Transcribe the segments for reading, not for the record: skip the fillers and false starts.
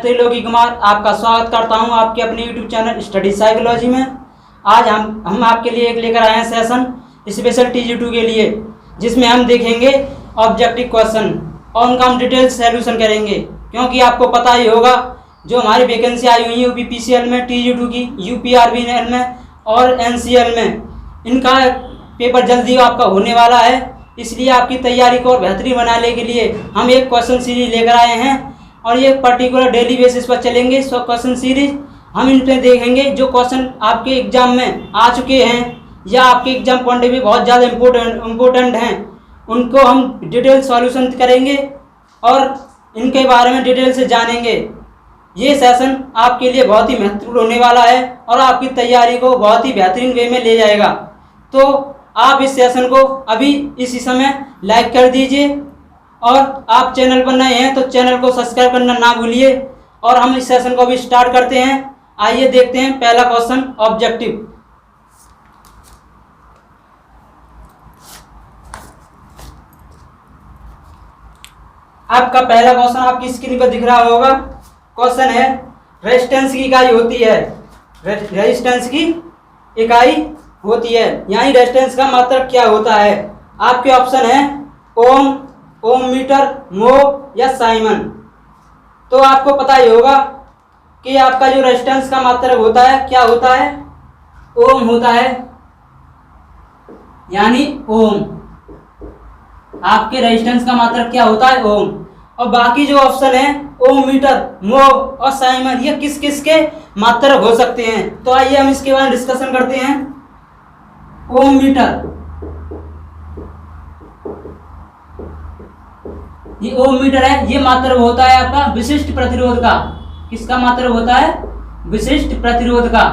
त्रिलोकी कुमार आपका स्वागत करता हूं आपके अपने YouTube चैनल स्टडी साइकोलॉजी में। आज हम आपके लिए एक लेकर आए हैं सेशन स्पेशल TG2 के लिए, जिसमें हम देखेंगे ऑब्जेक्टिव क्वेश्चन और उनका हम डिटेल सॉल्यूशन करेंगे। क्योंकि आपको पता ही होगा जो हमारी वैकेंसी आई हुई है UPPCL में, TG2 की, UPRBL में और NCL में, इनका पेपर जल्दी आपका होने वाला है। इसलिए आपकी तैयारी को और बेहतरीन बनाने के लिए हम एक क्वेश्चन सीरीज लेकर आए हैं और ये पर्टिकुलर डेली बेसिस पर चलेंगे। सो क्वेश्चन सीरीज हम इन पर देखेंगे जो क्वेश्चन आपके एग्जाम में आ चुके हैं या आपके एग्जाम पॉइंट भी बहुत ज़्यादा इम्पोर्टेंट हैं, उनको हम डिटेल सॉल्यूशन करेंगे और इनके बारे में डिटेल से जानेंगे। ये सेशन आपके लिए बहुत ही महत्वपूर्ण होने वाला है और आपकी तैयारी को बहुत ही बेहतरीन वे में ले जाएगा। तो आप इस सेशन को अभी इसी समय लाइक कर दीजिए और आप चैनल पर नए हैं तो चैनल को सब्सक्राइब करना ना भूलिए। और हम इस सेशन को भी स्टार्ट करते हैं। आइए देखते हैं पहला क्वेश्चन ऑब्जेक्टिव। आपका पहला क्वेश्चन आपकी स्क्रीन पर दिख रहा होगा। क्वेश्चन है रेजिस्टेंस की इकाई होती है, रेजिस्टेंस की इकाई होती है, यानी रेजिस्टेंस का मात्रक क्या होता है। आपके ऑप्शन है ओम, ओम मीटर, मो या साइमन। तो आपको पता ही होगा कि आपका जो रेजिस्टेंस का मात्रक होता है क्या होता है, ओम होता है, यानी ओम। आपके रेजिस्टेंस का मात्रक क्या होता है, ओम। और बाकी जो ऑप्शन है ओम मीटर, मो और साइमन, ये किस किस के मात्रक हो सकते हैं। तो आइए हम इसके बारे में डिस्कशन करते हैं। ओम मीटर, ये ओम मीटर है, ये मात्रक होता है आपका विशिष्ट प्रतिरोध का। किसका मात्रक होता है, विशिष्ट प्रतिरोध का।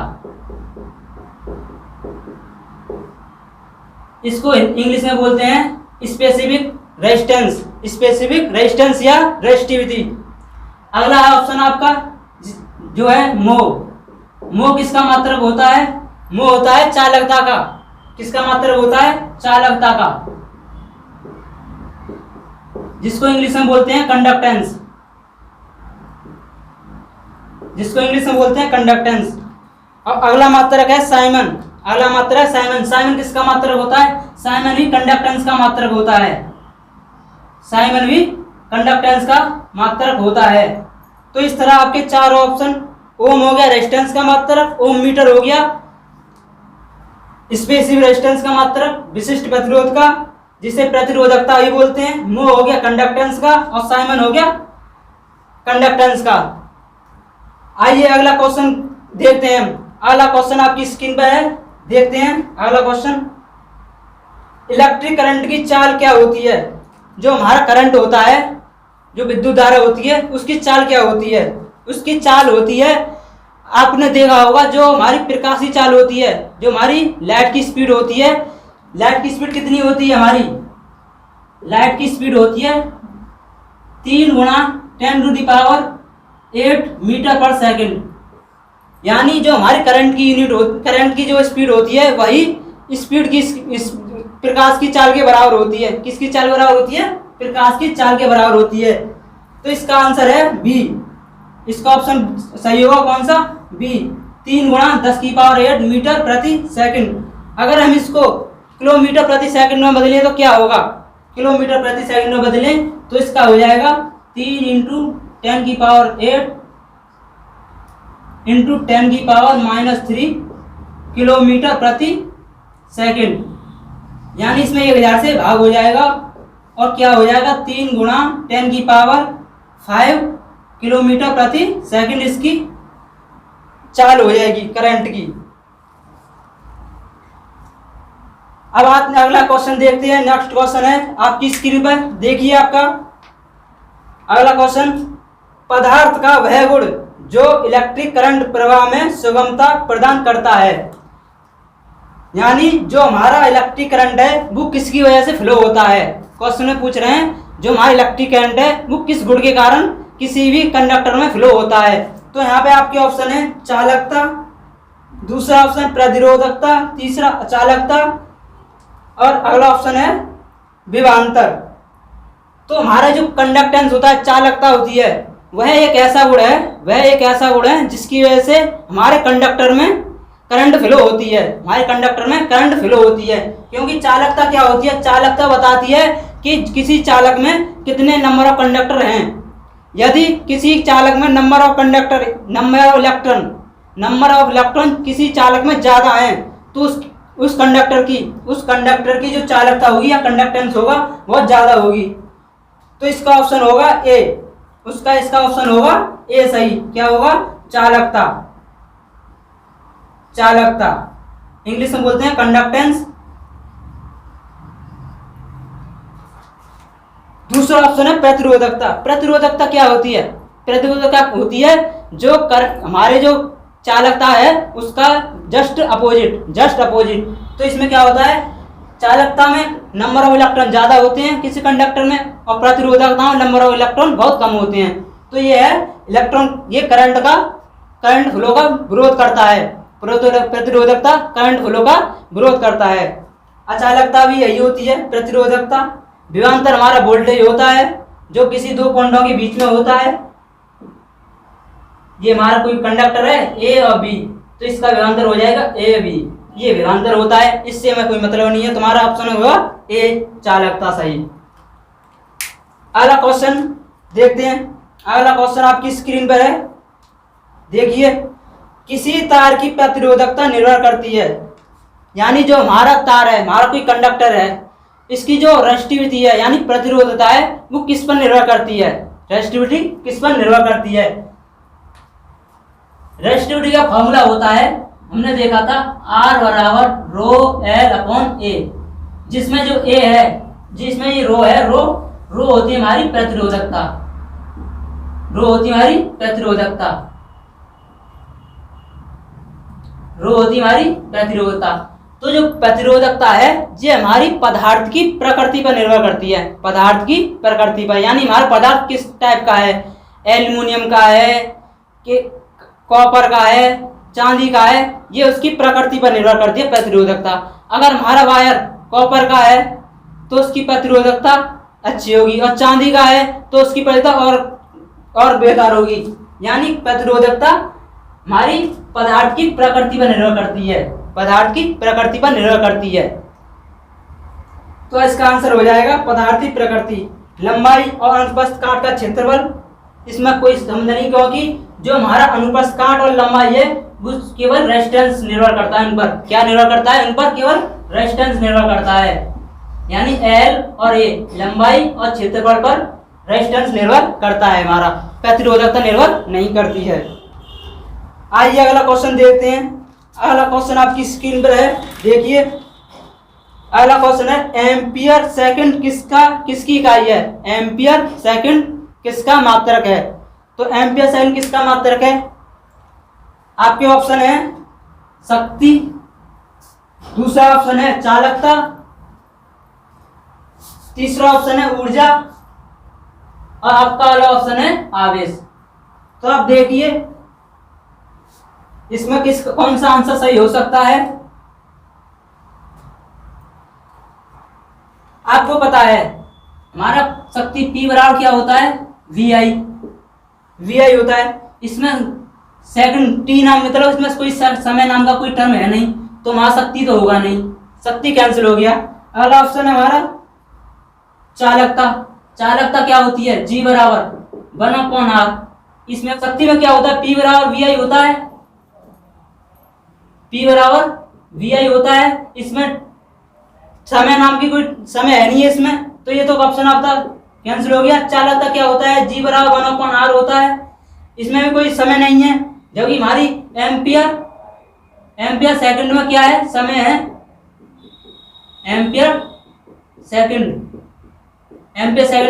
इसको इंग्लिश में बोलते हैं स्पेसिफिक रेजिस्टेंस, स्पेसिफिक रेजिस्टेंस या रेजिस्टिविटी। अगला ऑप्शन आपका जो है मो। मो किसका मात्रक होता है, मो होता है चालकता का। किसका मात्रक होता है, चालकता का, जिसको इंग्लिश में बोलते हैं कंडक्टेंस, जिसको इंग्लिश में बोलते हैं कंडक्टेंस। और अगला मात्रक है साइमन। अगला मात्रक है साइमन। साइमन किसका मात्रक होता है, साइमन भी कंडक्टेंस का मात्रक होता है। साइमन भी कंडक्टेंस का मात्रक होता है। तो इस तरह आपके चार ऑप्शन, ओम हो गया रेजिस्टेंस का मात्रक, ओम मीटर हो गया स्पेसिफिक रेजिस्टेंस का मात्रक, विशिष्ट प्रतिरोध का, जिसे प्रतिरोधकता भी बोलते हैं, मो हो गया कंडक्टेंस का और साइमन हो गया कंडक्टेंस का। आइए अगला क्वेश्चन देखते हैं। अगला क्वेश्चन आपकी स्क्रीन पर है, देखते हैं अगला क्वेश्चन। इलेक्ट्रिक करंट की चाल क्या होती है। जो हमारा करंट होता है, जो विद्युत धारा होती है, उसकी चाल क्या होती है। उसकी चाल होती है, आपने देखा होगा, जो हमारी प्रकाशीय चाल होती है, जो हमारी लाइट की स्पीड होती है। लाइट की स्पीड कितनी होती है, हमारी लाइट की स्पीड होती है 3 × 10⁸ मीटर पर सेकंड। यानी जो हमारी करंट की यूनिट, करंट की जो स्पीड होती है, वही स्पीड की इस प्रकाश की चाल के बराबर होती है। किसकी चाल बराबर होती है, प्रकाश की चाल के बराबर होती है। तो इसका आंसर है बी। इसका ऑप्शन सही होगा कौन सा, बी, 3 × 10⁸ मीटर प्रति सेकंड। अगर हम इसको किलोमीटर प्रति सेकंड में बदलें तो क्या होगा, किलोमीटर प्रति सेकंड में बदलें तो इसका हो जाएगा 3 × 10⁻³ किलोमीटर प्रति सेकंड। यानी इसमें 1000 से भाग हो जाएगा और क्या हो जाएगा 3 × 10⁵ किलोमीटर प्रति सेकंड इसकी चाल हो जाएगी करंट की। अब आप अगला क्वेश्चन देखते हैं। नेक्स्ट क्वेश्चन है आपकी स्क्रीन पर, देखिए आपका अगला क्वेश्चन। पदार्थ का वह गुण जो इलेक्ट्रिक करंट प्रवाह में सुगमता प्रदान करता है। यानी जो हमारा इलेक्ट्रिक करंट है वो किसकी वजह से फ्लो होता है। क्वेश्चन में पूछ रहे हैं जो हमारा इलेक्ट्रिक करंट है वो किस गुण के कारण किसी भी कंडक्टर में फ्लो होता है। तो यहाँ पे आपके ऑप्शन है चालकता, दूसरा ऑप्शन प्रतिरोधकता, तीसरा चालकता और अगला ऑप्शन है विभवांतर। तो हमारा जो कंडक्टेंस होता है, चालकता होती है, वह एक ऐसा गुण है जिसकी वजह से हमारे कंडक्टर में करंट फ्लो होती है, क्योंकि चालकता क्या होती है, चालकता बताती है कि किसी चालक में कितने नंबर ऑफ कंडक्टर हैं। यदि किसी चालक में नंबर ऑफ इलेक्ट्रॉन किसी चालक में ज़्यादा हैं तो उस कंडक्टर की जो चालकता होगी या कंडक्टेंस होगा बहुत ज़्यादा होगी। तो इसका ऑप्शन होगा ए, इसका ऑप्शन होगा ए सही। क्या होगा? चालकता इंग्लिश में बोलते हैं कंडक्टेंस। दूसरा ऑप्शन है प्रतिरोधकता क्या होती है? प्रतिरोधकता होती है जो हमारे जो चालकता है उसका जस्ट अपोजिट। तो इसमें क्या होता है, चालकता में नंबर ऑफ इलेक्ट्रॉन ज़्यादा होते हैं किसी कंडक्टर में और प्रतिरोधकता में नंबर ऑफ इलेक्ट्रॉन बहुत कम होते हैं। तो ये है ये करंट फ्लो का विरोध करता है। प्रतिरोधकता करंट फ्लो का विरोध करता है। अचालकता भी यही होती है, प्रतिरोधकता। विभवांतर हमारा वोल्टेज होता है जो किसी दो पॉइंटों के बीच में होता है। ये हमारा कोई कंडक्टर है ए और बी, तो इसका विभवांतर हो जाएगा ए बी, ये विभवांतर होता है, इससे हमें कोई मतलब नहीं है। तुम्हारा ऑप्शन होगा ए, चालकता सही। अगला क्वेश्चन देखते हैं। अगला क्वेश्चन आपकी स्क्रीन पर है, देखिए। किसी तार की प्रतिरोधकता निर्भर करती है, यानी जो हमारा तार है, हमारा कोई कंडक्टर है, इसकी जो रेजिस्टिविटी है यानी प्रतिरोधकता है वो किस पर निर्भर करती है? रेजिस्टिविटी किस पर निर्भर करती है? रेजिस्टिविटी का फॉर्मूला होता है, हमने देखा था, R बराबर रो L अपॉन ए, जिसमें जो ए है, जिसमें ये रो है, रो होती है हमारी प्रतिरोधकता, तो जो प्रतिरोधकता है ये हमारी पदार्थ की प्रकृति पर निर्भर करती है, यानी हमारा पदार्थ किस टाइप का है, एल्युमिनियम का है कि कॉपर का है, चांदी का है, ये उसकी प्रकृति पर निर्भर करती है प्रतिरोधकता। अगर हमारा वायर कॉपर का है तो उसकी प्रतिरोधकता अच्छी होगी, और चांदी का है तो उसकी प्रतिरोधकता और बेकार होगी। यानी प्रतिरोधकता हमारी पदार्थ की प्रकृति पर निर्भर करती है, तो इसका आंसर हो जाएगा पदार्थ की प्रकृति। लंबाई और अनुप्रस्थ काट का क्षेत्रफल, इसमें कोई संबंध नहीं, क्योंकि जो हमारा अनुप्रस्थ काट और लंबाई है वो केवल रेजिस्टेंस निर्भर करता है उन पर। क्या निर्भर करता है? उन पर केवल रेजिस्टेंस निर्भर करता है, यानी L और A लंबाई और क्षेत्रफल पर रेजिस्टेंस निर्भर करता है, हमारा प्रतिरोधकता निर्भर नहीं करती है। आइए अगला क्वेश्चन देखते हैं। अगला क्वेश्चन आपकी स्क्रीन पर है, देखिए। अगला क्वेश्चन है, एम्पियर सेकंड किसकी इकाई है? एम्पियर सेकंड किसका मात्रक है? तो एम्पियर सेकंड किसका मात्रक है? आपके ऑप्शन है शक्ति, दूसरा ऑप्शन है चालकता, तीसरा ऑप्शन है ऊर्जा, और आपका अगला ऑप्शन है आवेश। तो आप देखिए इसमें कौन सा आंसर सही हो सकता है। आपको पता है हमारा शक्ति P बराबर क्या होता है? VI होता है। इसमें सेकंड T नाम, मतलब इसमें कोई समय नाम का कोई टर्म है नहीं, तो वहां शक्ति तो होगा नहीं, शक्ति कैंसिल हो गया। अगला ऑप्शन है हमारा चालकता क्या होती है? G बराबर 1/R। इसमें शक्ति में क्या होता है? P बराबर VI होता है। इसमें समय नाम की कोई समय है नहीं है इसमें, तो ये तो ऑप्शन आपका कैंसिल हो गया। चालकता क्या होता है? G बराबर 1/R होता है, इसमें भी कोई समय नहीं है। जबकि हमारी एम्पियर सेकंड में क्या है? समय है, एम्पियर सेकंड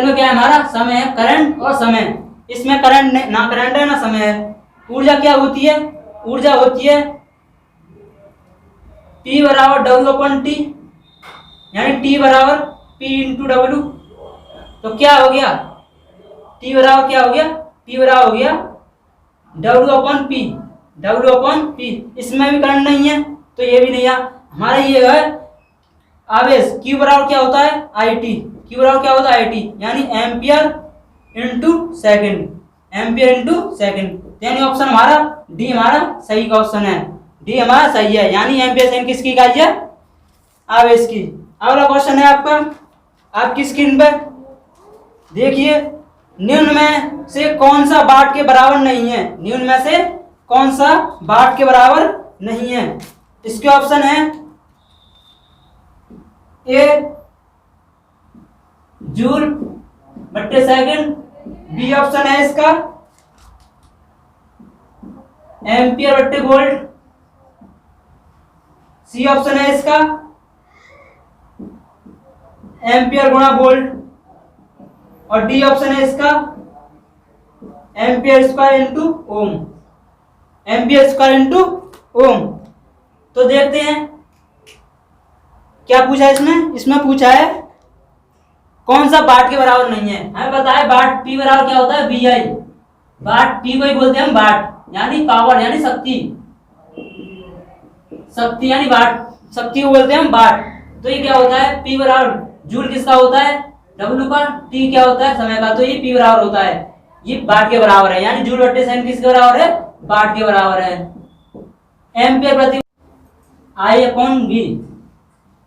में क्या है हमारा? समय है, करंट और समय। इसमें करंट ना करंट है ना समय है। ऊर्जा क्या होती है? ऊर्जा होती है P बराबर W/T, यानी T बराबर P इंटू W। तो क्या हो गया? T बराबर क्या हो गया? T बराबर हो गया W/P। इसमें भी करंट नहीं है तो ये भी नहीं है। हमारा ये है आवेश, Q बराबर क्या होता है? IT, यानी ampere into second. Ampere into second. यानी ऑप्शन हमारा डी हमारा सही का ऑप्शन है, डी हमारा सही है। यानी एम्पियर सेकंड किसकी इकाई है? आवेश की। अगला क्वेश्चन है आपका, आपकी स्क्रीन पर देखिए, निम्न में से कौन सा वाट के बराबर नहीं है? निम्न में से कौन सा वाट के बराबर नहीं है? इसके ऑप्शन है ए जूल बट्टे सेकंड, बी ऑप्शन है इसका एम्पियर बट्टे वोल्ट, सी ऑप्शन है इसका एम्पियर गुणा वोल्ट, और डी ऑप्शन है इसका एम्पियर स्क्वायर इंटू ओम, एम्पियर स्क्वायर इंटू ओम। तो देखते हैं क्या पूछा है इसमें। इसमें पूछा है कौन सा वाट के बराबर नहीं है। हमें पता है वाट पी बराबर क्या होता है? We I. वाट पी को ही बोलते हैं हम वाट, यानी पावर यानी शक्ति, शक्ति यानी वाट, शक्ति को बोलते हैं हम वाट। तो ये क्या होता है? पी बराबर जूल किसका होता है? डब्ल्यू का। टी क्या होता है? समय का। तो ये पी बराबर होता है, ये वाट के बराबर है। यानी जूल बट्टे सेकंड किसके बराबर है? वाट के बराबर है। एम्पियर प्रति आई अपॉन वी,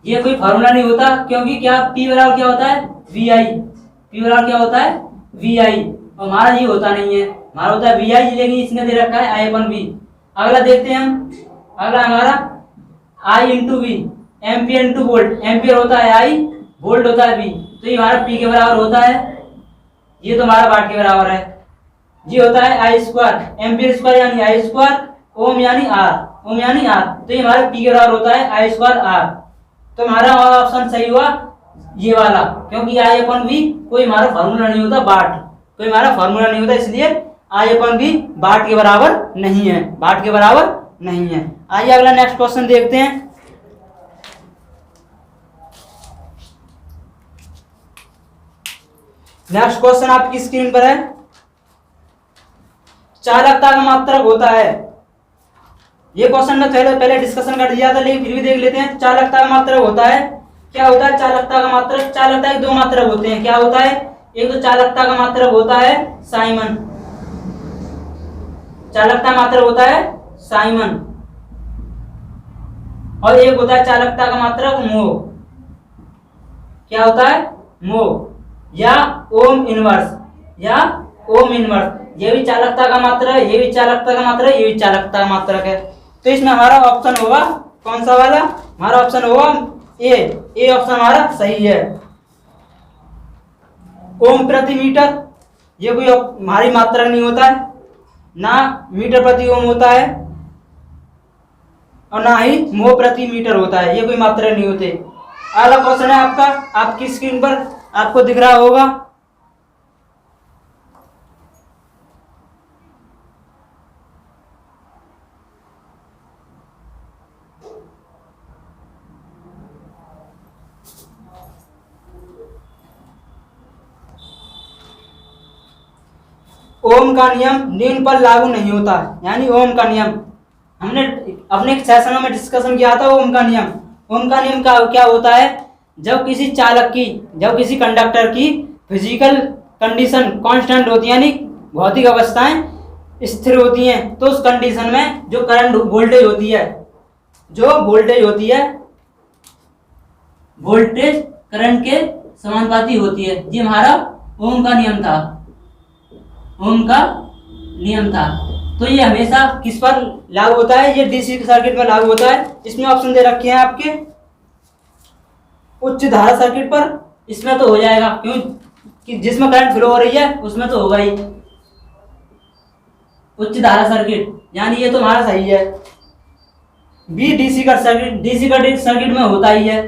ये कोई फॉर्मूला नहीं होता, क्योंकि क्या पी बराबर क्या होता है? We I. पी बराबर क्या होता है? वी आई। और हमारा ये होता नहीं है, हमारा होता है वी आई, लेकिन इसने दे रखा है आई अपॉन वी। अगला देखते हैं हम, अगला हमारा I into V, ampere into volt. Ampere होता है आई, वोल्ट होता है वी, तो ये हमारा पी के बराबर होता है, ये तो हमारा वाट के बराबर है। ये होता है आई स्क्वायर, एम्पियर स्क्वायर यानी आई स्क्वायर, ओम यानी आर, ओम यानी आर, तो ये हमारे पी के बराबर होता है आई स्क्वायर आर। तो हमारा ऑप्शन सही हुआ ये वाला, क्योंकि आई अपन वी कोई हमारा फॉर्मूला नहीं होता, वाट कोई हमारा फॉर्मूला नहीं होता, इसलिए आई अपन वी वाट के बराबर नहीं है, वाट के बराबर नहीं है। आइए अगला नेक्स्ट क्वेश्चन देखते हैं। नेक्स्ट क्वेश्चन आपकी स्क्रीन पर है, चालकता का मात्रक होता है। ये क्वेश्चन में पहले डिस्कशन कर दिया था, लेकिन फिर भी देख लेते हैं। चालकता का मात्रक होता है, क्या होता है चालकता का मात्रक? चालकता के दो मात्रक होते हैं, क्या होता है? एक तो चालकता का मात्रक होता है साइमन, चालकता मात्रक होता है साइमन, और एक होता है चालकता का मात्रक मोह। क्या होता है? मोह या ओम इनवर्स, या ओम इनवर्स। ये भी चालकता का मात्रक है, ये भी चालकता का मात्रक है, ये भी चालकता का मात्रक है। तो इसमें हमारा ऑप्शन होगा कौन सा वाला? हमारा ऑप्शन होगा ए ऑप्शन हमारा सही है। ओम प्रति मीटर, ये कोई हमारी मात्रक नहीं होता है, ना मीटर प्रति ओम होता है, और ना ही मोह प्रति मीटर होता है, ये कोई मात्रक नहीं होते। अगला क्वेश्चन है आपका, आपकी स्क्रीन पर आपको दिख रहा होगा, ओम का नियम निम्न पर लागू नहीं होता। यानी ओम का नियम हमने अपने सेशन में डिस्कशन किया था। ओम का नियम, ओम का नियम का क्या होता है? जब किसी चालक की, जब किसी कंडक्टर की फिजिकल कंडीशन कांस्टेंट होती है, यानी भौतिक अवस्थाएं स्थिर होती हैं, तो उस कंडीशन में जो करंट वोल्टेज होती है, जो वोल्टेज होती है, वोल्टेज करंट के समानुपाती होती है। ये हमारा ओम का नियम था, ओम का नियम था। तो ये हमेशा किस पर लागू होता है? ये डीसी सर्किट पर लागू होता है। इसमें ऑप्शन दे रखे हैं आपके उच्च धारा सर्किट पर, इसमें तो हो जाएगा, क्यों कि जिसमें करंट फ्लो हो रही है उसमें तो होगा ही उच्च धारा सर्किट, यानी ये तो हमारा सही है। बी डीसी का सर्किट, डीसी का सर्किट में होता ही है,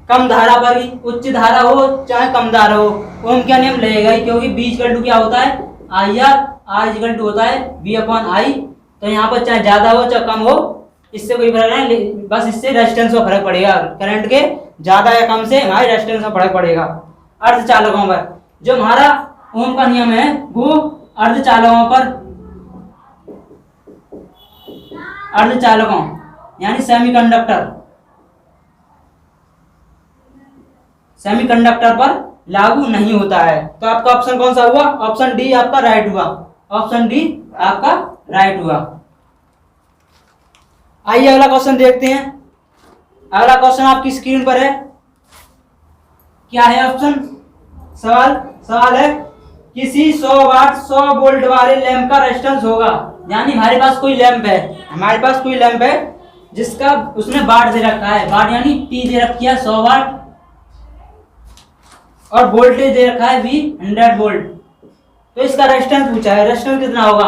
कम धारा पर ही, उच्च धारा हो चाहे कम धारा हो, ओम क्या नियम लगेगा ही, क्योंकि बी इक्वल टू क्या होता है? I R, R equal to होता है बी अपॉन आई। तो यहाँ पर चाहे ज्यादा हो चाहे कम हो, इससे कोई फर्क नहीं, बस इससे रेजिस्टेंस में फर्क पड़ेगा, करंट के ज्यादा या कम से हमारे रेजिस्टेंस में फर्क पड़ेगा। अर्धचालकों पर जो हमारा ओम का नियम है वो अर्धचालकों पर, अर्धचालकों यानी सेमीकंडक्टर, सेमीकंडक्टर पर लागू नहीं होता है। तो आपका ऑप्शन कौन सा हुआ? ऑप्शन डी आपका राइट हुआ। ऑप्शन डी आपका राइट हुआ। आइए अगला क्वेश्चन देखते हैं। अगला क्वेश्चन आपकी स्क्रीन पर है। क्या है ऑप्शन? सवाल है किसी 100 वाट 100 वोल्ट वाले लैंप का रेजिस्टेंस होगा। यानी हमारे पास कोई लैंप है, जिसका उसने वाट दे रखा है, वाट यानी P दे रखी है 100 वाट, और वोल्टेज दे रखा है V 100 वोल्ट। तो इसका रेजिस्टेंस पूछा है। रेजिस्टेंस कितना होगा?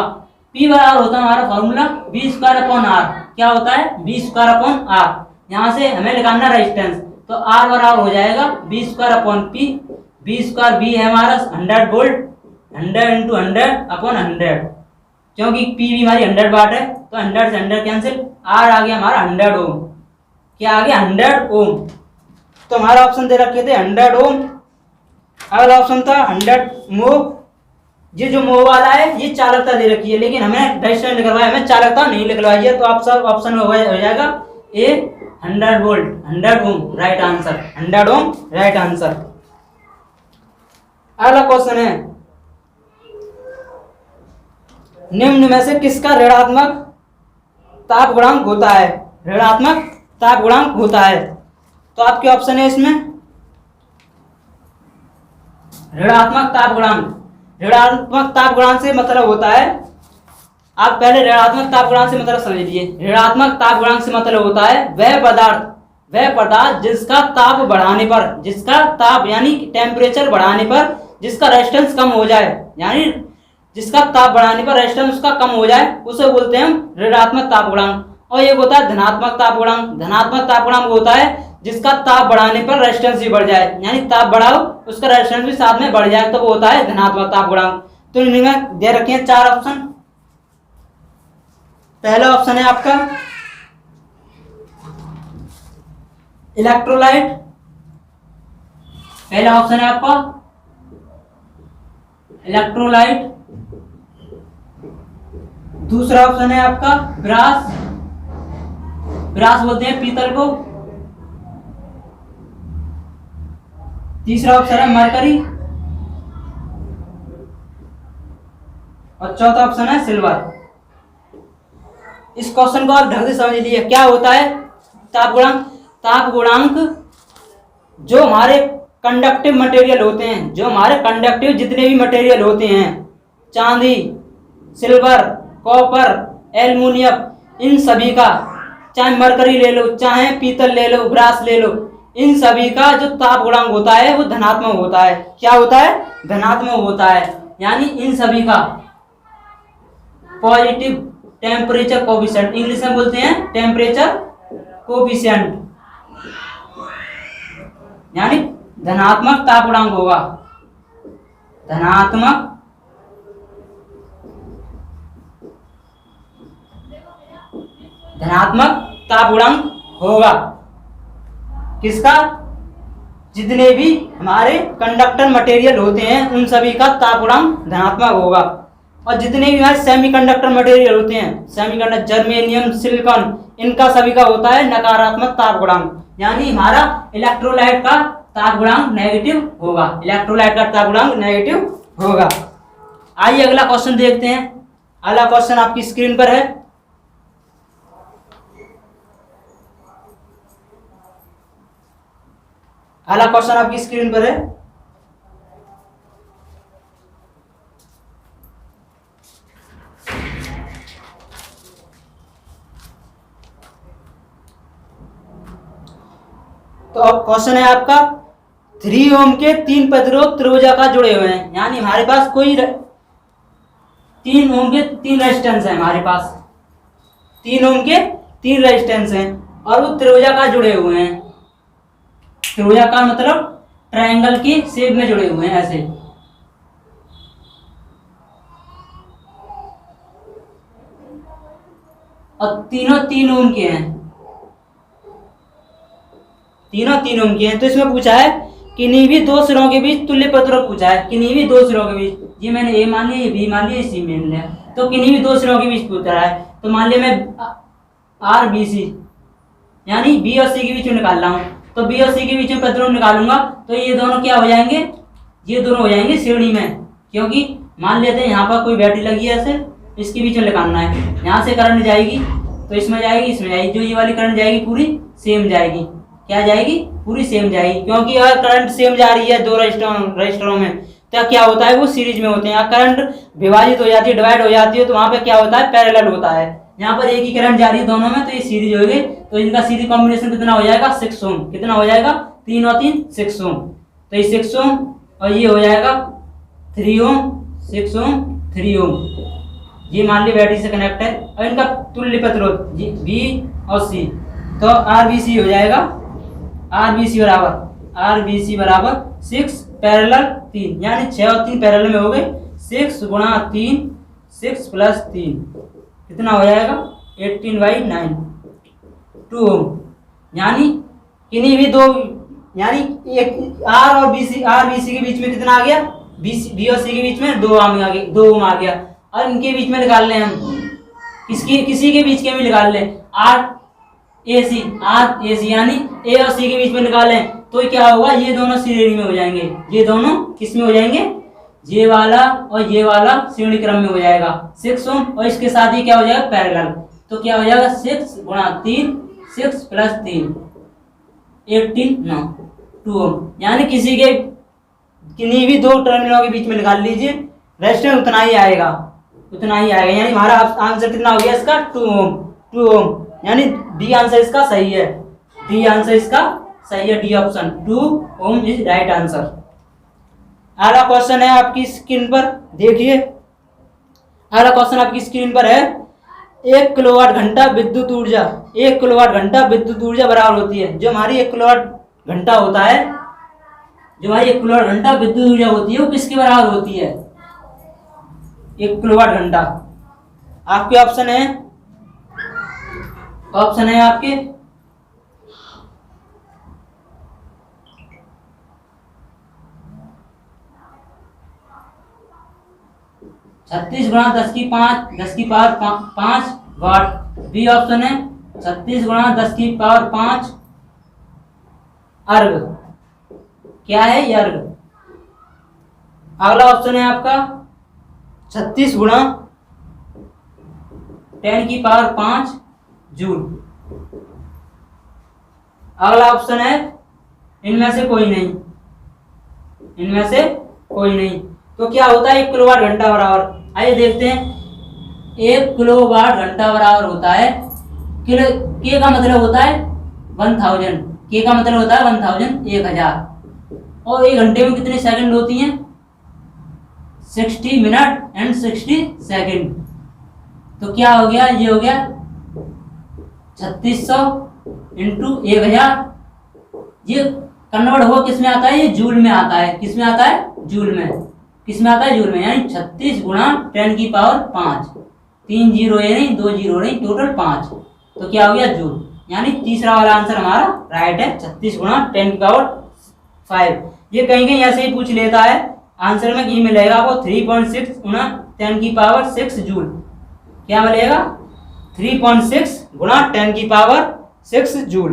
P बराबर होता है हमारा फॉर्मूला V²/R। क्या होता है? V²/R। यहाँ से हमें निकालना रेजिस्टेंस, तो R बराबर हो जाएगा V²/P। V² V है हमारा 100 वोल्ट, 100 × 100/100, क्योंकि P भी हमारी 100 वाट है, तो 100 से 100 कैंसिल, R आ गया हमारा 100 ओम। क्या आ गया? 100 ओम। तो हमारा ऑप्शन दे रखे थे 100 ओम। अगला ऑप्शन था 100 मोह। ये जो मोह वाला है ये चालकता दे रखी है, लेकिन हमें रेजिस्टेंस निकलवाया, हमें चालकता नहीं निकलवाई है। तो आप सब ऑप्शन में हो जाएगा ए 100 वोल्ट, 100 ओम राइट आंसर, 100 ओम राइट आंसर। अगला क्वेश्चन है निम्न में से किसका ऋणात्मक ताप गुणांक होता है? ऋणात्मक ताप गुणांक होता है। तो आपके ऑप्शन है इसमें ऋणात्मक ताप गुणांक। ऋणात्मक ताप गुणांक से मतलब होता है, आप पहले ऋणात्मक ताप गुणांक से मतलब समझ लीजिए। ऋणात्मक ताप गुणांक से मतलब होता है वह पदार्थ जिसका ताप बढ़ाने पर, जिसका ताप यानी टेम्परेचर बढ़ाने पर जिसका रेजिस्टेंस कम हो जाए, यानी जिसका ताप बढ़ाने पर रेजिस्टेंस उसका कम हो जाए, उसे बोलते हैं हम ऋणात्मक ताप गुणांक। और एक होता है धनात्मक ताप गुणांक। धनात्मक ताप गुणांक होता है जिसका ताप बढ़ाने पर रेजिस्टेंस भी बढ़ जाए, यानी ताप बढ़ाओ उसका रेजिस्टेंस भी साथ में बढ़ जाए, तो वो होता है धनात्मक ताप गुणांक। तो इनमें दे रखे हैं 4 ऑप्शन। पहला ऑप्शन है आपका इलेक्ट्रोलाइट। पहला ऑप्शन है आपका इलेक्ट्रोलाइट। दूसरा ऑप्शन है आपका ब्रास। ब्रास बोलते हैं पीतल को। तीसरा ऑप्शन है मरकरी, और चौथा ऑप्शन है सिल्वर। इस क्वेश्चन को आप ढंग से समझ लीजिए। क्या होता है ताप गुणांक? ताप गुणांक जो हमारे कंडक्टिव मटेरियल होते हैं, जो हमारे कंडक्टिव जितने भी मटेरियल होते हैं, चांदी, सिल्वर, कॉपर, एल्युमिनियम, इन सभी का, चाहे मरकरी ले लो, चाहे पीतल ले लो, ब्रास ले लो, इन सभी का जो ताप गुणांक होता है वो धनात्मक होता है। क्या होता है? धनात्मक होता है। यानी इन सभी का पॉजिटिव टेम्परेचर कोफिशिएंट, इंग्लिश में बोलते हैं टेम्परेचर कोफिशिएंट, यानी धनात्मक ताप गुणांक होगा। धनात्मक ताप गुणांक होगा किसका? जितने भी हमारे कंडक्टर मटेरियल होते हैं उन सभी का ताप गुणांक धनात्मक होगा। और जितने भी हमारे सेमीकंडक्टर मटेरियल होते हैं, सेमीकंडक्टर, जर्मेनियम, सिलिकॉन, इनका सभी का होता है नकारात्मक ताप गुणांक। यानी हमारा इलेक्ट्रोलाइट का ताप गुणांक नेगेटिव होगा। इलेक्ट्रोलाइट का ताप गुणांक नेगेटिव होगा। आइए अगला क्वेश्चन देखते हैं। अगला क्वेश्चन आपकी स्क्रीन पर है। अगला क्वेश्चन आपकी स्क्रीन पर है। तो अब क्वेश्चन है आपका 3 ओम के 3 प्रतिरोध त्रिभुजाकार जुड़े हुए हैं। यानी हमारे पास कोई 3 ओम के 3 रेजिस्टेंस है, हमारे पास 3 ओम के 3 रेजिस्टेंस हैं और वो त्रिभुजाकार जुड़े हुए हैं। त्रिभुजाकार मतलब ट्रायंगल की शेप में जुड़े हुए हैं ऐसे। और तीनों 3 ओम के हैं, तीनों 3 ओम के हैं। तो इसमें पूछा है किन्हीं भी 2 सिरों के बीच तुल्य प्रतिरोध पूछा है। किन्हीं भी 2 सिरों के बीच, ये मैंने ए मान लिया, ये बी मान लिया, ये सी मान लिया। तो किन्हीं भी 2 सिरों के बीच पूछ रहा है। तो मान लिया मैं आर बी सी, यानी बी और सी के बीच में निकाल रहा हूँ। तो बी और सी के बीच में प्रतिरोध निकालूंगा तो ये दोनों क्या हो जाएंगे? ये दोनों हो जाएंगे श्रेणी में, क्योंकि मान लेते हैं यहाँ पर कोई बैटरी लगी है ऐसे, इसके बीच में निकालना है, यहाँ से करंट जाएगी तो इसमें जाएगी, इसमें जाएगी, जो ये वाली करंट जाएगी पूरी सेम जाएगी। क्या जाएगी? पूरी सेम जाएगी, क्योंकि अगर करंट सेम जा रही है दो रजिस्टरों में तो क्या होता है, वो सीरीज में होते हैं। करंट विभाजित हो जाती है, डिवाइड हो जाती है, तो वहां पे क्या होता है, पैरेलल होता है। यहाँ पर एक ही करंट जा रही है दोनों में, तो ये सीरीज हो गई, तो इनका सीरीज कॉम्बिनेशन कितना हो जाएगा, 6 ओम। कितना हो जाएगा? 3 और 3 6 ओम। तो ये 6 ओम और ये हो जाएगा 3 ओम, 6 ओम 3 ओम। ये मान ली बैटरी से कनेक्ट है। और इनका तुल्य प्रतिरोध बी और सी, तो आरबीसी हो जाएगा, आरबीसी बराबर 6 पैरेलल 3, यानी 6 और 3 पैरेलल में हो गए। 6 गुणा 3, 6 प्लस 3 कितना हो जाएगा, 18/9 2 ओम। यानी किन्हीं भी दो, यानी एक आर और बीसी, आर बीसी के बीच में कितना आ गया, बी और सी के बीच में 2 ओम आ गया। और इनके बीच में निकाल लें हम, किसी के बीच के भी निकाल लें, आर ए सी यानी ए और सी के बीच में निकालें तो क्या होगा, ये दोनों श्रेणी में हो जाएंगे। ये दोनों किस में हो जाएंगे, ये वाला और ये वाला श्रेणी क्रम में हो जाएगा 6 ओम, और इसके साथ ही क्या हो जाएगा, पैरेलल। तो क्या हो जाएगा, 6 गुणा 3, 6 प्लस 3 18 2 ओम। यानी किन्हीं भी दो टर्मिनलों के बीच में निकाल लीजिए, रेजिस्टेंस उतना ही आएगा। यानी हमारा आंसर कितना हो गया इसका, 2 ओम। यानी डी आंसर इसका सही है, D option 2 ohm is right answer. अगला क्वेश्चन है आपकी स्क्रीन पर, देखिए अगला क्वेश्चन आपकी स्क्रीन पर है, 1 किलोवाट घंटा विद्युत ऊर्जा, 1 किलोवाट घंटा विद्युत ऊर्जा बराबर होती है, जो हमारी 1 किलोवाट घंटा होता है, जो हमारी 1 किलोवाट घंटा विद्युत ऊर्जा होती है, वो किसके बराबर होती है, 1 किलोवाट घंटा। आपके ऑप्शन है आपके 36 गुणा 10 की पावर 5 वाट। बी ऑप्शन है 36 गुणा 10 की पावर 5 अर्ग। क्या है ये अर्ग। अगला ऑप्शन है आपका 36 गुणा 10 की पावर 5 जूल। अगला ऑप्शन है इनमें से कोई नहीं। तो क्या होता है 1 किलोवाट घंटा बराबर, आइए देखते हैं। 1 किलोवाट घंटा बराबर होता है, के का मतलब होता है 1000, के का मतलब होता है 1000। और 1 घंटे में कितने सेकंड होती हैं, 60 मिनट एंड 60 सेकंड। तो क्या हो गया, ये हो गया 3600 इंटू 1000। ये कन्वर्ट हो किस में आता है, ये जूल में आता है। किस में आता है, जूल में। किस में आता है, जूल में। यानी 36 गुणा 10 की पावर 5, 3 जीरो ये नहीं, 2 जीरो नहीं, टोटल 5। तो क्या हो गया, जूल। यानी तीसरा वाला आंसर हमारा राइट है, 36 गुणा 10 की पावर 5। ये कहीं कहीं ऐसे ही पूछ लेता है, आंसर में ये मिलेगा आपको 3.6 गुणा 10 की पावर 6 जूल। क्या मिलेगा, 3.6 गुणा 10 की पावर 6 जूल।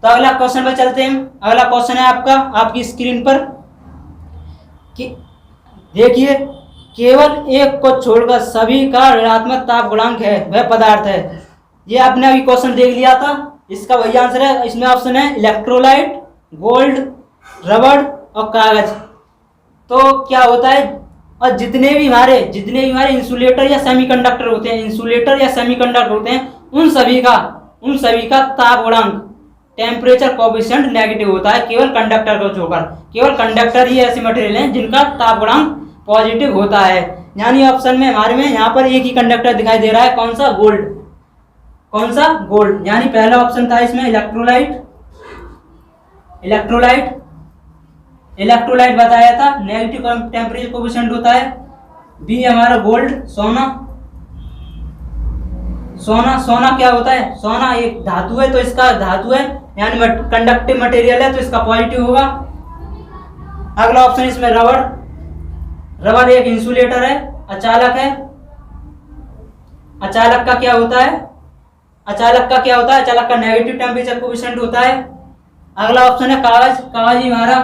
तो अगला क्वेश्चन पर चलते हैं। अगला क्वेश्चन है आपका, आपकी स्क्रीन पर कि देखिए, केवल एक को छोड़कर सभी का ऋणात्मक ताप गुणांक है वह पदार्थ है। ये आपने अभी क्वेश्चन देख लिया था, इसका वही आंसर है। इसमें ऑप्शन है इलेक्ट्रोलाइट, गोल्ड, रबड़ और कागज। तो क्या होता है, और जितने भी हमारे इंसुलेटर या सेमीकंडक्टर होते हैं, उन सभी का ताप गुणांक, टेम्परेचर कोएफिशिएंट नेगेटिव होता है, केवल कंडक्टर को छोड़कर। केवल कंडक्टर ही ऐसे मटेरियल हैं जिनका ताप गुणांक पॉजिटिव होता है। यानी ऑप्शन में हमारे में यहाँ पर एक ही कंडक्टर दिखाई दे रहा है, कौन सा, गोल्ड। यानी पहला ऑप्शन था इसमें इलेक्ट्रोलाइट बताया था, नेगेटिव टेम्परेचर कोएफिशिएंट होता है। बी हमारा गोल्ड, सोना क्या होता है, सोना एक धातु है, तो इसका धातु है यानी कंडक्टिव मटेरियल है, तो इसका पॉजिटिव होगा। अगला ऑप्शन इसमें रबड़ एक इंसुलेटर है, अचालक है। अचालक का क्या होता है, अचालक का नेगेटिव टेम्परेचर कोएफिशिएंट होता है। अगला ऑप्शन है कागज ही हमारा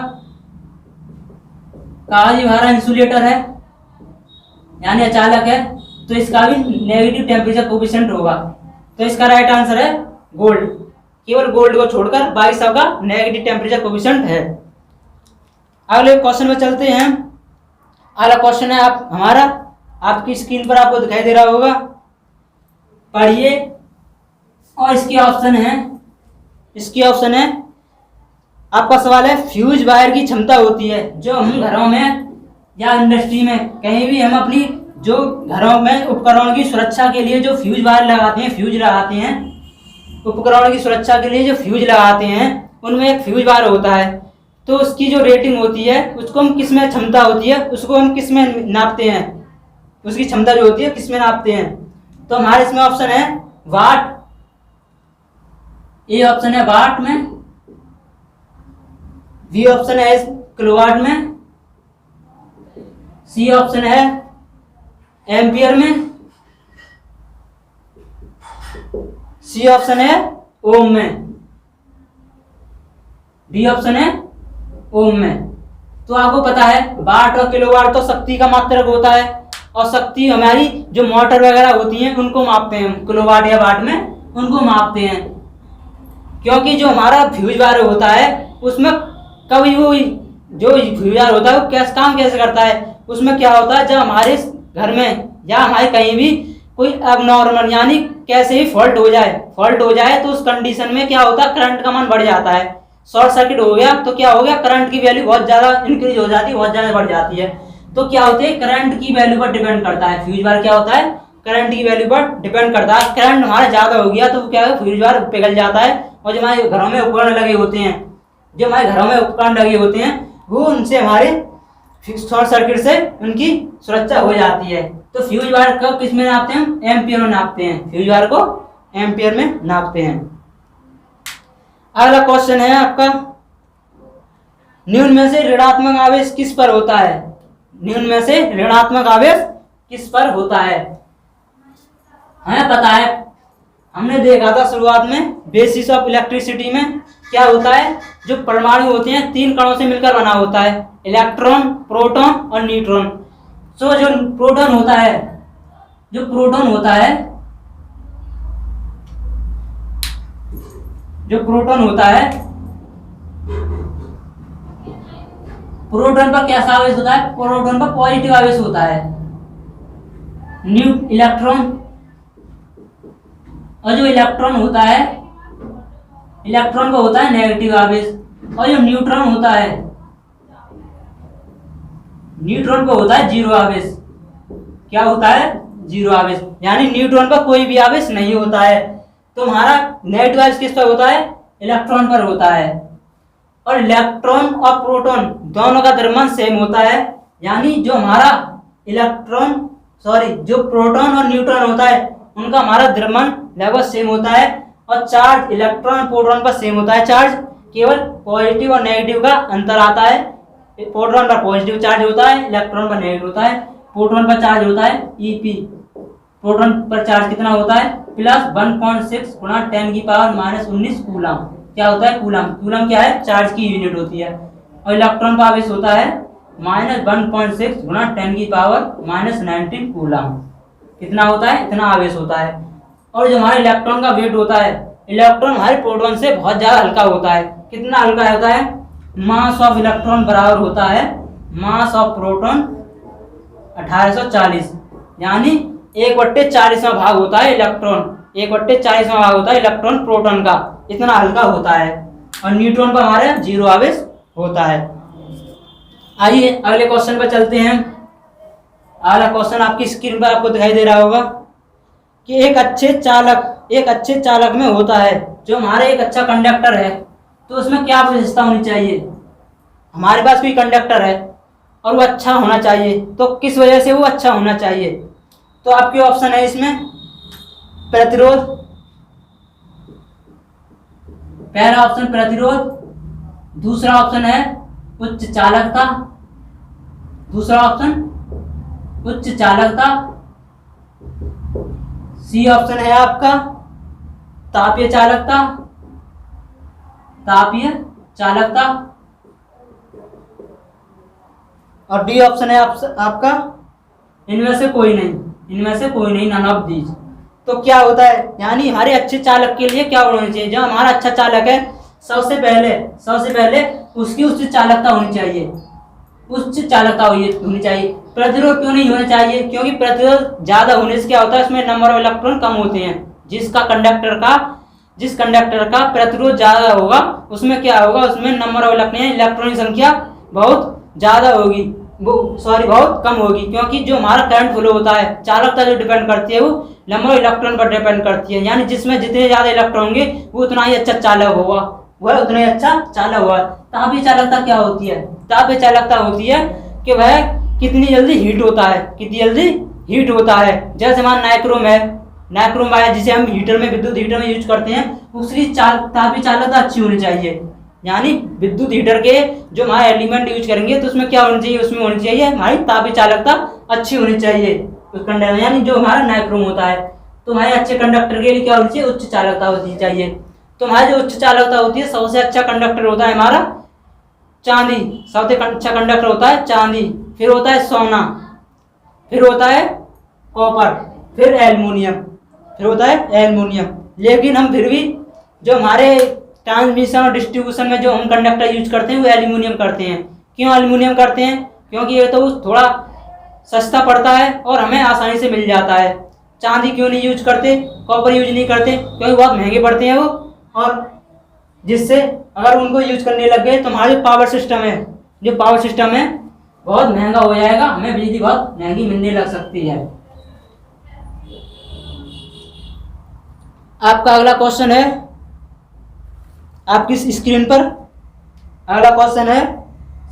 कागजी भारा इंसुलेटर है यानी अचालक है, तो इसका भी नेगेटिव टेम्परेचर कोफिशिएंट होगा। तो इसका राइट आंसर है गोल्ड। केवल गोल्ड को छोड़कर बाकी सबका नेगेटिव टेम्परेचर कोफिशिएंट है। अगले क्वेश्चन में चलते हैं। अगला क्वेश्चन है आप हमारा, आपकी स्क्रीन पर आपको दिखाई दे रहा होगा, पढ़िए। और इसकी ऑप्शन है आपका सवाल है, फ्यूज वायर की क्षमता होती है जो हम घरों में या इंडस्ट्री में कहीं भी हम अपनी जो घरों में उपकरणों की सुरक्षा के लिए जो फ्यूज वायर लगाते हैं, उपकरणों की सुरक्षा के लिए जो फ्यूज लगाते हैं, उनमें एक फ्यूज वायर होता है। तो उसकी जो रेटिंग होती है, उसको हम किस में क्षमता होती है, उसको हम किस में नापते हैं, उसकी क्षमता जो होती है किस में नापते हैं। तो हमारे इसमें ऑप्शन है वाट, ए ऑप्शन है वाट में, बी ऑप्शन है किलोवाट में, सी ऑप्शन है एम्पियर में, सी ऑप्शन है ओम में, डी ऑप्शन है ओम में। तो आपको पता है वाट और किलोवाट तो शक्ति का मात्रक होता है, और शक्ति हमारी जो मोटर वगैरह होती हैं उनको मापते हैं, किलोवाट या वाट में उनको मापते हैं। क्योंकि जो हमारा फ्यूज वायर होता है उसमें कभी वो जो फ्यूज वायर होता है वो काम कैसे करता है, उसमें क्या होता है, जब हमारे घर में या हमारे कहीं भी कोई अबनॉर्मल यानी कैसे ही फॉल्ट हो जाए तो उस कंडीशन में क्या होता है, करंट का मान बढ़ जाता है। शॉर्ट सर्किट हो गया तो क्या हो गया, करंट की वैल्यू बहुत ज्यादा इंक्रीज हो जाती है, बहुत ज्यादा बढ़ जाती है। तो क्या होते हैं, करंट की वैल्यू पर डिपेंड करता है। फ्यूज वायर क्या होता है, करंट की वैल्यू पर डिपेंड करता है। करंट हमारा ज्यादा हो गया तो क्या है, फ्यूज वायर पिघल जाता है। और जो हमारे घरों में उपकरण लगे होते हैं, वो उनसे हमारे शॉर्ट सर्किट से उनकी सुरक्षा हो जाती है। तो फ्यूज वायर को किस में नापते हैं, एम्पियर में नापते हैं। फ्यूज वायर को एम्पियर में नापते हैं। अगला क्वेश्चन है आपका, निम्न में से ऋणात्मक आवेश किस पर होता है, निम्न में से ऋणात्मक आवेश किस पर होता है। हमें पता है, हमने देखा था शुरुआत में बेसिस ऑफ इलेक्ट्रिसिटी में क्या होता है, जो परमाणु होते हैं 3 कणों से मिलकर बना होता है, इलेक्ट्रॉन, प्रोटॉन और न्यूट्रॉन। सो जो प्रोटॉन होता है, प्रोटॉन पर कैसा आवेश होता है, प्रोटॉन पर पॉजिटिव आवेश होता है। इलेक्ट्रॉन और जो इलेक्ट्रॉन होता है, इलेक्ट्रॉन को होता है नेगेटिव आवेश। और जो न्यूट्रॉन होता है, न्यूट्रॉन को होता है जीरो आवेश। क्या होता है, जीरो आवेश, यानी न्यूट्रॉन पर कोई भी आवेश नहीं होता है। तो हमारा नेगेटिव आवेश किस पर होता है, इलेक्ट्रॉन पर होता है। और इलेक्ट्रॉन और प्रोटॉन दोनों का द्रव्यमान सेम होता है, यानी जो हमारा जो प्रोटॉन और न्यूट्रॉन होता है उनका हमारा द्रव्यमान लगभग सेम होता है। और चार्ज इलेक्ट्रॉन प्रोटॉन पर सेम होता है चार्ज, केवल पॉजिटिव और नेगेटिव का अंतर आता है। प्रोटॉन पर पॉजिटिव चार्ज होता है, इलेक्ट्रॉन पर नेगेटिव होता है। प्रोटॉन पर चार्ज होता है EP, प्रोटॉन पर चार्ज कितना होता है, प्लस 1.6 गुणा 10⁻⁻19 कूलम। क्या होता है, कूलम। कूलम क्या है, चार्ज की यूनिट होती है। और इलेक्ट्रॉन का आवेश होता है -1.6 गुणा 10⁻⁻19 कूलम। कितना होता है, इतना आवेश होता है। और जो हमारे इलेक्ट्रॉन का वेट होता है, इलेक्ट्रॉन हमारे प्रोटॉन से बहुत ज्यादा हल्का होता है। कितना हल्का होता है, मास ऑफ इलेक्ट्रॉन बराबर होता है मास ऑफ प्रोटॉन 1840, यानी 1/40वां भाग होता है इलेक्ट्रॉन, 1/40वां भाग होता है इलेक्ट्रॉन प्रोटॉन का, इतना हल्का होता है। और न्यूट्रॉन पर हमारे जीरो आवेश होता है। आइए अगले क्वेश्चन पर चलते हैं। अगला क्वेश्चन आपकी स्क्रीन पर आपको दिखाई दे रहा होगा कि एक अच्छे चालक में होता है, जो हमारे एक अच्छा कंडक्टर है, तो उसमें क्या विशेषता होनी चाहिए। हमारे पास कोई कंडक्टर है और वो अच्छा होना चाहिए, तो किस वजह से वो अच्छा होना चाहिए। तो आपके ऑप्शन है इसमें प्रतिरोध, पहला ऑप्शन प्रतिरोध, दूसरा ऑप्शन है उच्च चालकता, दूसरा ऑप्शन उच्च चालकता, सी ऑप्शन है आपका तापीय चालकता, और डी ऑप्शन है आपका इनमें से कोई नहीं, इनमें से कोई नहीं, नन ऑफ दीज। तो क्या होता है, यानी हमारे अच्छे चालक के लिए क्या होना चाहिए, जो हमारा अच्छा चालक है सबसे पहले उसकी उच्च चालकता होनी चाहिए, उच्च चालकता होनी चाहिए। प्रतिरोध क्यों नहीं होना चाहिए, क्योंकि प्रतिरोध ज्यादा होने से क्या होता है, उसमें नंबर ऑफ इलेक्ट्रॉन कम होते हैं। जिस कंडक्टर का प्रतिरोध ज्यादा होगा उसमें क्या होगा, उसमें नंबर ऑफ इलेक्ट्रॉन की संख्या बहुत ज्यादा होगी, बहुत कम होगी, क्योंकि जो हमारा करंट फ्लो होता है, चालकता जो डिपेंड करती है वो नंबर ऑफ इलेक्ट्रॉन पर डिपेंड करती है। यानी जिसमें जितने ज्यादा इलेक्ट्रॉन होंगे वो उतना ही अच्छा चालक होगा, वह उतना ही अच्छा चालक होगा। तापीय चालकता क्या होती है, तापीय चालकता होती है कि वह कितनी जल्दी हीट होता है, कितनी जल्दी हीट होता है। जैसे हमारा नाइक्रोम है जिसे हम विद्युत हीटर में यूज करते हैं, उसकी तापीय चालकता अच्छी होनी चाहिए। यानी विद्युत हीटर के जो हमारे एलिमेंट यूज करेंगे तो उसमें क्या होनी चाहिए, उसमें होनी चाहिए हमारी तापीय चालकता अच्छी होनी चाहिए उस कंडक्टर, यानी जो हमारा नाइक्रोम होता है। तो हमारे अच्छे कंडक्टर के लिए क्या होनी चाहिए, उच्च चालकता होनी चाहिए। तो हमारी जो उच्च चालकता होती है, सबसे अच्छा कंडक्टर होता है हमारा चांदी, सबसे अच्छा कंडक्टर होता है चांदी, फिर होता है सोना, फिर होता है कॉपर, फिर एल्युमिनियम, फिर होता है एल्युमिनियम। लेकिन हम फिर भी जो हमारे ट्रांसमिशन और डिस्ट्रीब्यूशन में जो हम कंडक्टर यूज करते हैं वो एल्युमिनियम करते हैं। क्यों एल्युमिनियम करते हैं, क्योंकि ये तो थोड़ा सस्ता पड़ता है और हमें आसानी से मिल जाता है। चांदी क्यों नहीं यूज करते, कॉपर यूज नहीं करते, क्योंकि बहुत महंगे पड़ते हैं वो, और जिससे अगर उनको यूज करने लग गए तो हमारा जो पावर सिस्टम है बहुत महंगा हो जाएगा, हमें बिजली बहुत महंगी मिलने लग सकती है। आपका अगला क्वेश्चन है आपकी स्क्रीन पर, अगला क्वेश्चन है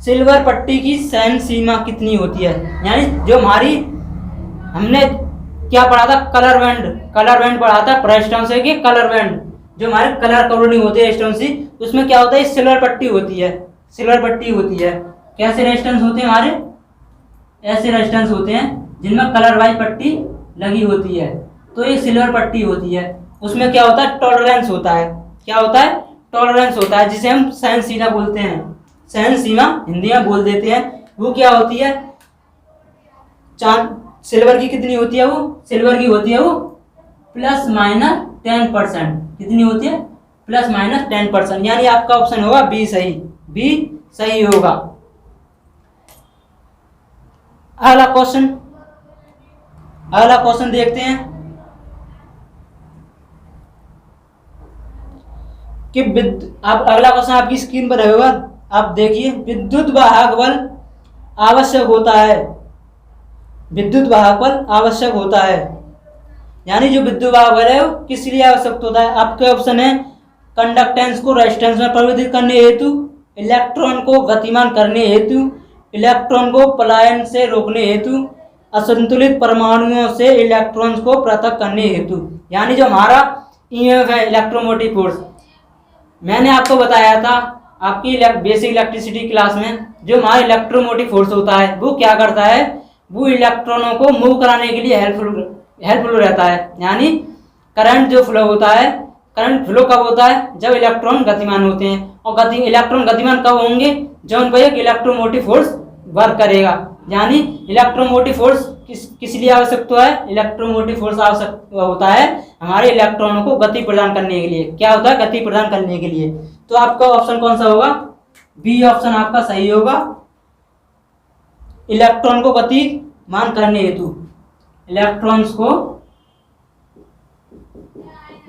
सिल्वर पट्टी की सहन सीमा कितनी होती है। यानी जो हमारी हमने क्या पढ़ा था, कलर बैंड पढ़ा था प्रेस्टोन से कि कलर बैंड, जो हमारे कलर कोडिंग होती है स्टोन सी, उसमें क्या होता है सिल्वर पट्टी होती है। कैसे रेजिस्टेंस होते हैं हमारे, ऐसे रेजिस्टेंस होते हैं जिनमें कलर वाइज पट्टी लगी होती है, तो ये सिल्वर पट्टी होती है। उसमें क्या होता है, टॉलरेंस होता है। क्या होता है, टॉलरेंस होता है, जिसे हम सहन सीमा बोलते हैं, सहन सीमा हिंदी में बोल देते हैं। वो क्या होती है, सिल्वर की कितनी होती है, वो सिल्वर की होती है वो ±10%। कितनी होती है, ±10%। यानी आपका ऑप्शन होगा बी सही होगा। अगला क्वेश्चन देखते हैं कि अब अगला क्वेश्चन आपकी स्क्रीन पर होगा, आप देखिए। विद्युत वाहक बल आवश्यक होता है, यानी जो विद्युत वाहक बल है वो किस लिए आवश्यक होता है। आपके ऑप्शन है कंडक्टेंस को रेजिस्टेंस में परिवर्तित करने हेतु, इलेक्ट्रॉन को गतिमान करने हेतु, इलेक्ट्रॉन को पलायन से रोकने हेतु, असंतुलित परमाणुओं से इलेक्ट्रॉन्स को पृथक करने हेतु। यानी जो हमारा ईएमएफ है, इलेक्ट्रोमोटिव फोर्स, मैंने आपको बताया था आपकी बेसिक इलेक्ट्रिसिटी क्लास में, जो हमारा इलेक्ट्रोमोटिव फोर्स होता है वो क्या करता है, वो इलेक्ट्रॉनों को मूव कराने के लिए हेल्पफुल रहता है। यानी करंट जो फ्लो होता है, करंट फ्लो कब होता है, जब इलेक्ट्रॉन गतिमान होते हैं, और इलेक्ट्रॉन गतिमान कब होंगे, जब उन पर एक इलेक्ट्रोमोटिव फोर्स वर्क करेगा। यानी इलेक्ट्रोमोटिव फोर्स किस लिए आवश्यक है, इलेक्ट्रोमोटिव फोर्स आवश्यक होता है हमारे इलेक्ट्रॉनों को गति प्रदान करने के लिए। क्या होता है, गति प्रदान करने के लिए। तो आपका ऑप्शन कौन सा होगा, बी ऑप्शन आपका सही होगा। इलेक्ट्रॉन को गतिमान करने हेतु, इलेक्ट्रॉन्स को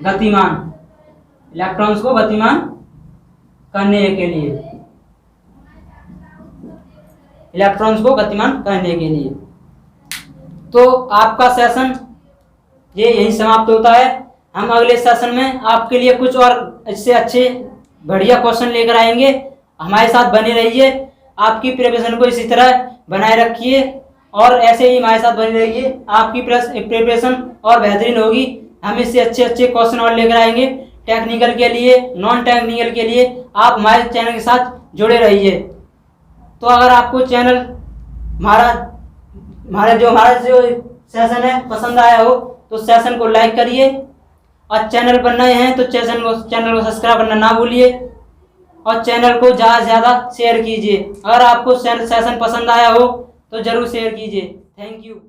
गतिमान करने के लिए, इलेक्ट्रॉन्स को गतिमान करने के लिए। तो आपका सेशन ये यही समाप्त होता है। हम अगले सेशन में आपके लिए कुछ और इससे अच्छे बढ़िया क्वेश्चन लेकर आएंगे। हमारे साथ बने रहिए, आपकी प्रिपरेशन को इसी तरह बनाए रखिए और ऐसे ही हमारे साथ बने रहिए। आपकी प्रिपरेशन और बेहतरीन होगी। हम इससे अच्छे क्वेश्चन और लेकर आएंगे। टेक्निकल के लिए, नॉन टेक्निकल के लिए आप हमारे चैनल के साथ जुड़े रहिए। तो अगर आपको चैनल हमारा जो सेशन है पसंद आया हो तो सेशन को लाइक करिए, और चैनल पर नए हैं तो चैनल को सब्सक्राइब करना ना भूलिए। और चैनल को ज़्यादा से ज़्यादा शेयर कीजिए। अगर आपको सेशन पसंद आया हो तो ज़रूर शेयर कीजिए। Thank you.